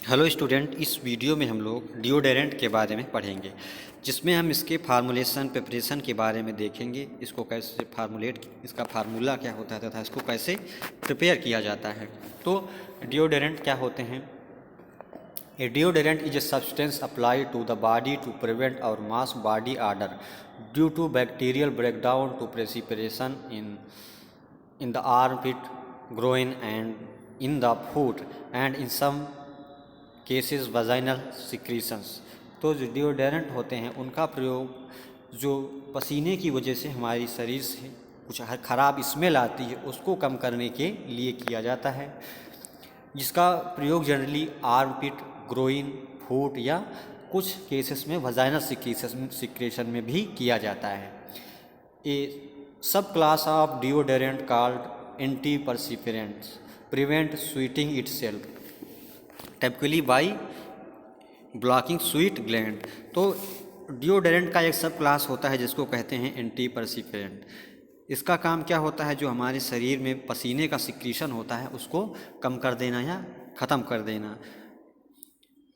Hello student, इस video में हम लोग डिओडोरेंट के बारे में पढ़ेंगे, जिसमें हम इसके फार्मूलेशन प्रिपरेशन के बारे में देखेंगे। इसको कैसे फार्मूलेट, इसका फार्मूला क्या होता है तथा इसको कैसे प्रिपेयर किया जाता है। तो डिओडोरेंट क्या होते हैं? A deodorant is a substance applied to the body to prevent or mask body odour due to bacterial breakdown to perspiration in the armpit, groin and in the foot and in some cases vaginal secretions. तो जो deodorant होते हैं उनका प्रयोग जो पसीने की वजह से हमारी शरीर से कुछ ख़राब स्मेल आती है उसको कम करने के लिए किया जाता है, जिसका प्रयोग जनरली आर्मपिट, ग्रोइन, फूट या कुछ केसेस में वजाइनल सिक्रेशन में भी किया जाता है। A subclass of deodorant called antiperspirants prevent sweating itself typically by blocking sweat gland. तो डिओडोरेंट का एक सब क्लास होता है जिसको कहते हैं एंटीपर्सिपिरेंट। इसका काम क्या होता है? जो हमारे शरीर में पसीने का सिक्रीशन होता है उसको कम कर देना या ख़त्म कर देना।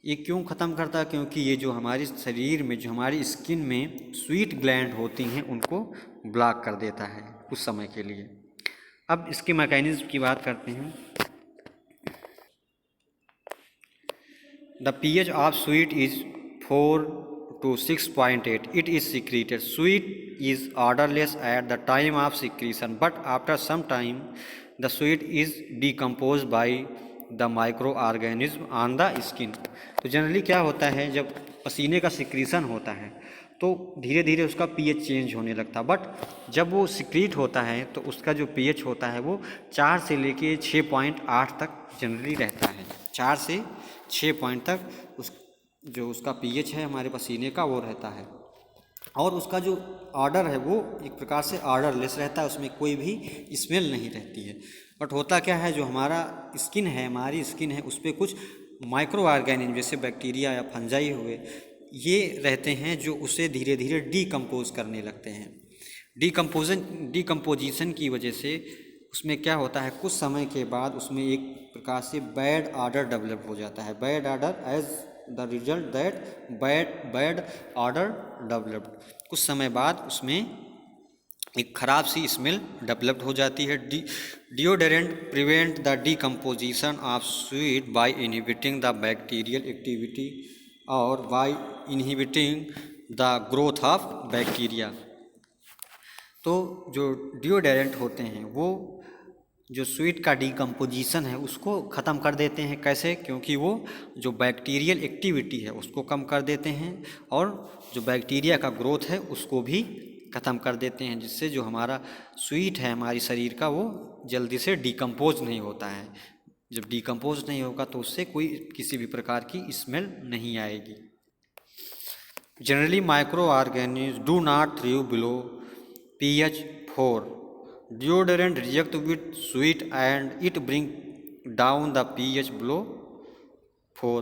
ये क्यों ख़त्म करता है? क्योंकि ये जो हमारे शरीर में, जो हमारी स्किन में स्वीट ग्लैंड होती हैं उनको ब्लॉक कर देता है कुछ समय के लिए। अब इसके मैकेनिज्म की बात करते हैं। The pH of sweat is 4 to 6.8. It is secreted. Sweat is odorless at the time of secretion, but after some time, the sweat is decomposed by the microorganism on the skin. तो generally क्या होता है, जब पसीने का secretion होता है तो धीरे धीरे उसका पीएच चेंज होने लगता है, बट जब वो सिक्रीट होता है तो उसका जो पीएच होता है वो 4 से लेके 6.8 तक जनरली रहता है। 4 से 6 पॉइंट तक जो उसका पीएच है हमारे पसीने का वो रहता है, और उसका जो ऑर्डर है वो एक प्रकार से ऑर्डरलेस रहता है, उसमें कोई भी स्मेल नहीं रहती है। बट होता क्या है, जो हमारा स्किन है, हमारी स्किन है, उस पर कुछ माइक्रो ऑर्गेनिज्म जैसे बैक्टीरिया या फंजाई हुए ये रहते हैं जो उसे धीरे धीरे डीकम्पोज करने लगते हैं। डीकम्पोजिशन की वजह से उसमें क्या होता है, कुछ समय के बाद उसमें एक प्रकार से बैड ऑर्डर डेवलप हो जाता है। Bad order as the result that bad order developed. कुछ समय बाद उसमें एक ख़राब सी स्मेल डेवलप्ड हो जाती है। Deodorant prevent the decomposition of sweat by inhibiting the bacterial activity और by inhibiting the growth of bacteria. तो जो डिओडोरेंट होते हैं वो जो स्वीट का डीकम्पोजिशन है उसको ख़त्म कर देते हैं। कैसे? क्योंकि वो जो बैक्टीरियल एक्टिविटी है उसको कम कर देते हैं और जो बैक्टीरिया का ग्रोथ है उसको भी ख़त्म कर देते हैं, जिससे जो हमारा स्वीट है हमारी शरीर का वो जल्दी से डीकम्पोज नहीं होता है। जब डीकम्पोज नहीं होगा तो उससे कोई किसी भी प्रकार की स्मेल नहीं आएगी। Generally micro organism do not thrive below pH 4. Deodorant react with sweat and it bring down the pH below 4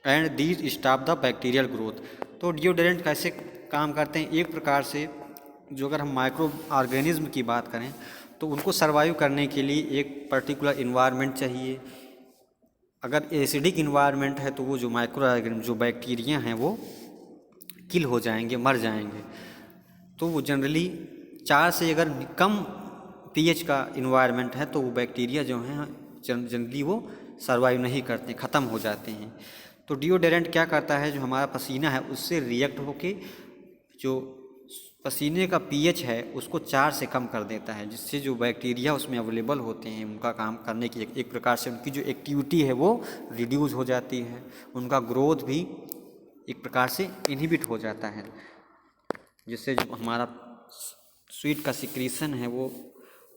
and these stop the bacterial growth. तो डिओडोरेंट कैसे काम करते हैं? एक प्रकार से जो अगर हम माइक्रो ऑर्गेनिज्म की बात करें तो उनको सर्वाइव करने के लिए एक पर्टिकुलर इन्वायरमेंट चाहिए। अगर एसिडिक इन्वायरमेंट है तो वो जो माइक्रो ऑर्गेनिज्म, जो बैक्टीरिया हैं वो किल हो जाएंगे, मर जाएंगे। तो वो जनरली 4 से अगर कम पीएच का इन्वायरमेंट है तो वो बैक्टीरिया जो हैं जनरली वो सर्वाइव नहीं करते, ख़त्म हो जाते हैं। तो डिओडोरेंट क्या करता है, जो हमारा पसीना है उससे रिएक्ट होके जो पसीने का पीएच है उसको 4 से कम कर देता है, जिससे जो बैक्टीरिया उसमें अवेलेबल होते हैं उनका काम करने की एक प्रकार से उनकी जो एक्टिविटी है वो रिड्यूस हो जाती है, उनका ग्रोथ भी एक प्रकार से इनहिबिट हो जाता है, जिससे जो हमारा स्वीट का सिक्रीशन है वो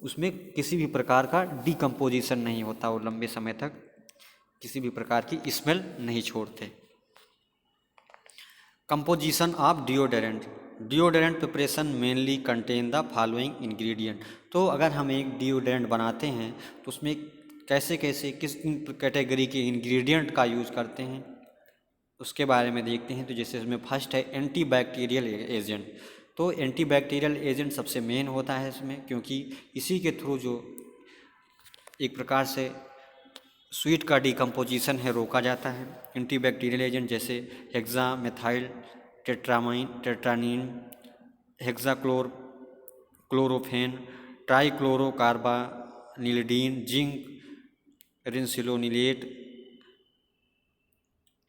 उसमें किसी भी प्रकार का डीकम्पोजिशन नहीं होता, वो लंबे समय तक किसी भी प्रकार की स्मेल नहीं छोड़ते। Composition of deodorant. Deodorant preparation mainly contain the following ingredient. तो अगर हम एक डिओडोरेंट बनाते हैं तो उसमें कैसे कैसे किस कैटेगरी के इंग्रेडिएंट का यूज़ करते हैं उसके बारे में देखते हैं। तो जैसे इसमें फर्स्ट है एंटीबैक्टीरियल एजेंट। तो एंटीबैक्टीरियल एजेंट सबसे मेन होता है इसमें, क्योंकि इसी के थ्रू जो एक प्रकार से स्वीट का डिकम्पोजिशन है रोका जाता है। एंटीबैक्टीरियल एजेंट जैसे हेक्सा मेथाइल टेट्रानीन, हेक्साक्लोर क्लोरोफेन, ट्राइक्लोरोकार्बानिलिडीन, जिंक रिंसिलोनिलेट,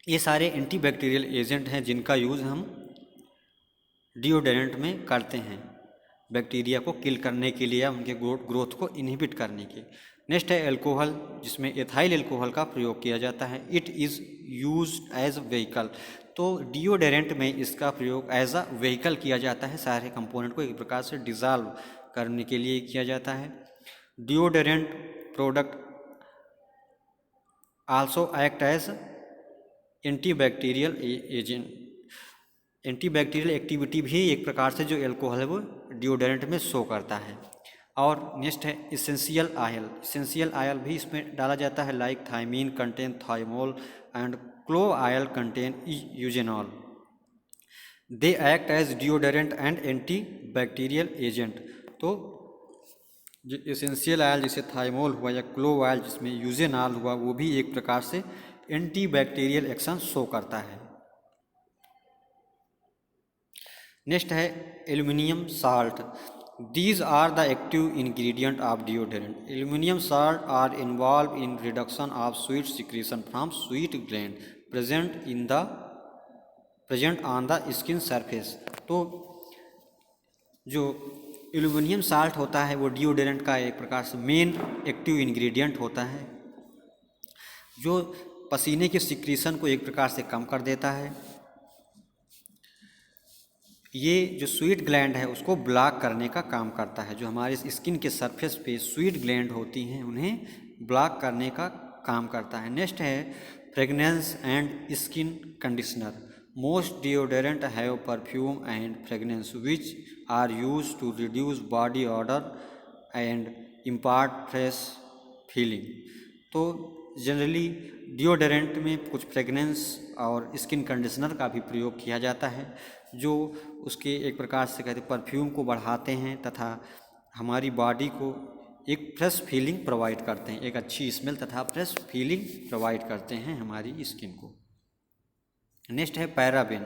ये सारे एंटीबैक्टीरियल एजेंट हैं जिनका यूज़ हम डिओडोरेंट में करते हैं बैक्टीरिया को किल करने के लिए या उनके ग्रोथ को इनहिबिट करने के। नेक्स्ट है एल्कोहल, जिसमें एथाइल एल्कोहल का प्रयोग किया जाता है। It is used as vehicle, तो डिओडोरेंट में इसका प्रयोग एज अ व्हीकल किया जाता है। सारे कंपोनेंट को एक प्रकार से डिज़ाल्व करने के लिए किया जाता है। Deodorant product also act as antibacterial agent, antibacterial activity भी एक प्रकार से जो एल्कोहल है वो डिओडोरेंट में शो करता है। और नेक्स्ट है इसेंशियल आयल, इसेंशियल आयल भी इसमें डाला जाता है। Like thymine contain thymol and clove oil contain eugenol, they act as deodorant and anti bacterial agent. तो जो इसेंशियल आयल जैसे थाइमोल हुआ या क्लोव आयल जिसमें यूजेनॉल हुआ, वो भी एक प्रकार से एंटी बैक्टीरियल एक्शन शो करता है। नेक्स्ट है aluminium salt, these are the active ingredient of deodorant. Aluminium salt are involve in reduction of sweat secretion from sweat gland present on the skin surface. तो जो aluminium salt होता है वो deodorant का एक प्रकार से मेन एक्टिव इंग्रेडिएंट होता है, जो पसीने के सिक्रीशन को एक प्रकार से कम कर देता है। ये जो स्वीट ग्लैंड है उसको ब्लॉक करने का काम करता है। जो हमारे स्किन के सरफेस पे स्वीट ग्लैंड होती हैं उन्हें ब्लॉक करने का काम करता है। नेक्स्ट है fragrance and skin conditioner, most deodorant have perfume and fragrance which are used to reduce body odour and impart fresh feeling. तो जनरली डिओडोरेंट में कुछ फ्रेगनेंस और स्किन कंडीशनर का भी प्रयोग किया जाता है, जो उसके एक प्रकार से कहते परफ्यूम को बढ़ाते हैं तथा हमारी बॉडी को एक फ्रेश फीलिंग प्रोवाइड करते हैं, एक अच्छी स्मेल तथा फ्रेश फीलिंग प्रोवाइड करते हैं हमारी स्किन को। नेक्स्ट है paraben,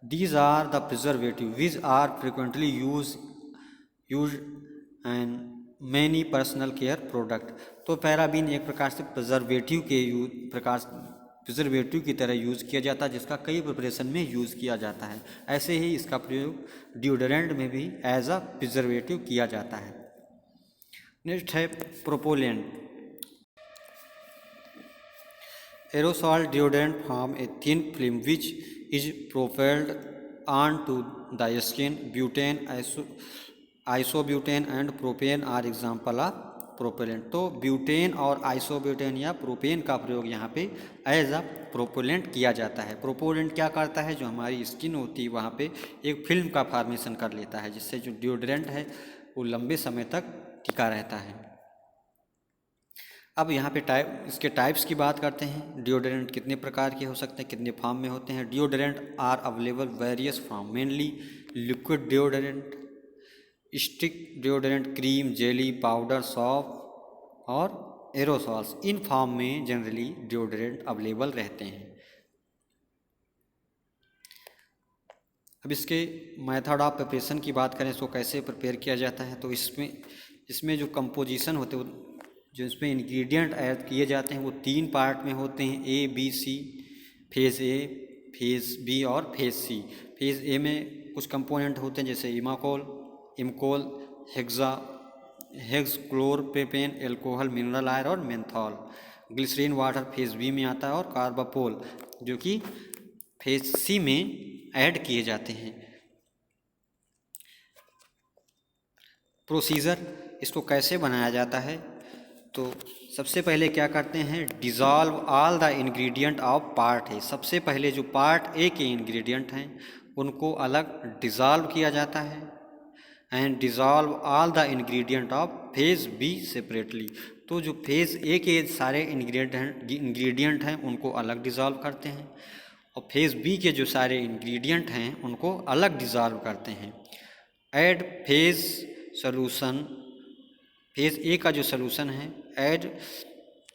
these are the preservative which are frequently use and many personal care product. तो पैराबीन एक प्रकार से प्रिजर्वेटिव की तरह यूज़ किया जाता है, जिसका कई प्रिपरेशन में यूज़ किया जाता है। ऐसे ही इसका प्रयोग डिओडोरेंट में भी एज अ प्रिजर्वेटिव किया जाता है। नेक्स्ट है propellant, aerosol deodorant form a thin film which is propelled on to the skin. Butane, isobutane and propane are example of propellant. तो ब्यूटेन और आइसोब्यूटेन या प्रोपेन का प्रयोग यहाँ पे एज अ प्रोपोलेंट किया जाता है। प्रोपोलेंट क्या करता है, जो हमारी स्किन होती है वहाँ पे एक फिल्म का फॉर्मेशन कर लेता है, जिससे जो डिओडोरेंट है वो लंबे समय तक टिका रहता है। अब यहाँ पे इसके टाइप्स की बात करते हैं। डिओडोरेंट कितने प्रकार के हो सकते हैं, कितने फॉर्म में होते हैं। Deodorant are available various form, mainly liquid deodorant, stick deodorant, cream, jelly, powder, soap और एरोसॉल्स। इन फॉर्म में जनरली डिओडोरेंट अवेलेबल रहते हैं। अब इसके मेथड ऑफ प्रिपरेशन की बात करें, इसको कैसे प्रिपेयर किया जाता है, तो इसमें जो कंपोजिशन होते हैं, जो इसमें इंग्रेडिएंट ऐड किए जाते हैं वो 3 पार्ट में होते हैं, A B C. Phase A, phase B और फेज़ सी। फेज़ ए में कुछ कंपोनेंट होते हैं जैसे इमकोल, हेक्सक्लोरोपेन, एल्कोहल, मिनरल आयर और menthol. Glycerin water phase B में आता है और कार्बापोल जो कि फेज़ सी में ऐड किए जाते हैं। प्रोसीजर, इसको कैसे बनाया जाता है, तो सबसे पहले क्या करते हैं, dissolve all the ingredient of part A. सबसे पहले जो पार्ट ए के इंग्रेडिएंट हैं उनको अलग डिज़ोल्व किया जाता है। And dissolve all the ingredient of phase B separately. तो जो फेज़ ए के सारे इंग्रेडिएंट हैं उनको अलग डिज़ोल्व करते हैं, और फेज़ बी के जो सारे इंग्रेडिएंट हैं उनको अलग डिज़ोल्व करते हैं। Add phase solution, phase A का जो सोल्यूशन है, add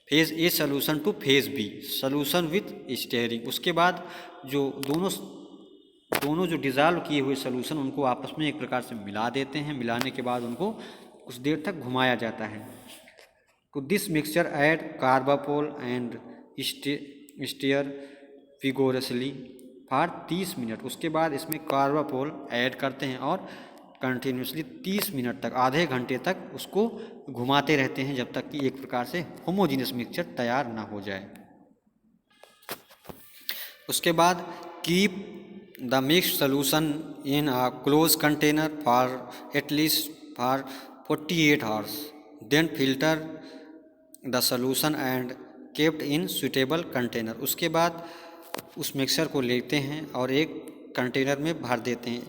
phase A solution to phase B, solution with stirring. उसके बाद जो दोनों जो डिज़ाल्व किए हुए सॉल्यूशन उनको आपस में एक प्रकार से मिला देते हैं। मिलाने के बाद उनको कुछ देर तक घुमाया जाता है। तो this mixture add Carbopol and stir vigorously for 30 minute. उसके बाद इसमें कार्बापोल ऐड करते हैं और कंटिन्यूसली 30 मिनट तक, आधे घंटे तक उसको घुमाते रहते हैं जब तक कि एक प्रकार से होमोजीनियस मिक्सचर तैयार ना हो जाए। उसके बाद keep the mixed solution in a close container for at least for 48 hours, then filter the solution and kept in suitable container. उसके बाद उस मिक्सर को लेते हैं और एक कंटेनर में भर देते हैं,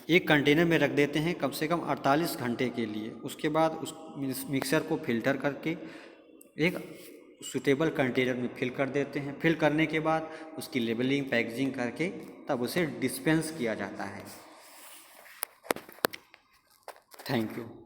एक कंटेनर में रख देते हैं कम से कम 48 घंटे के लिए। उसके बाद उस मिक्सर को फिल्टर करके एक सुटेबल कंटेनर में फिल कर देते हैं। फिल करने के बाद उसकी लेबलिंग पैकेजिंग करके तब उसे डिस्पेंस किया जाता है। Thank you.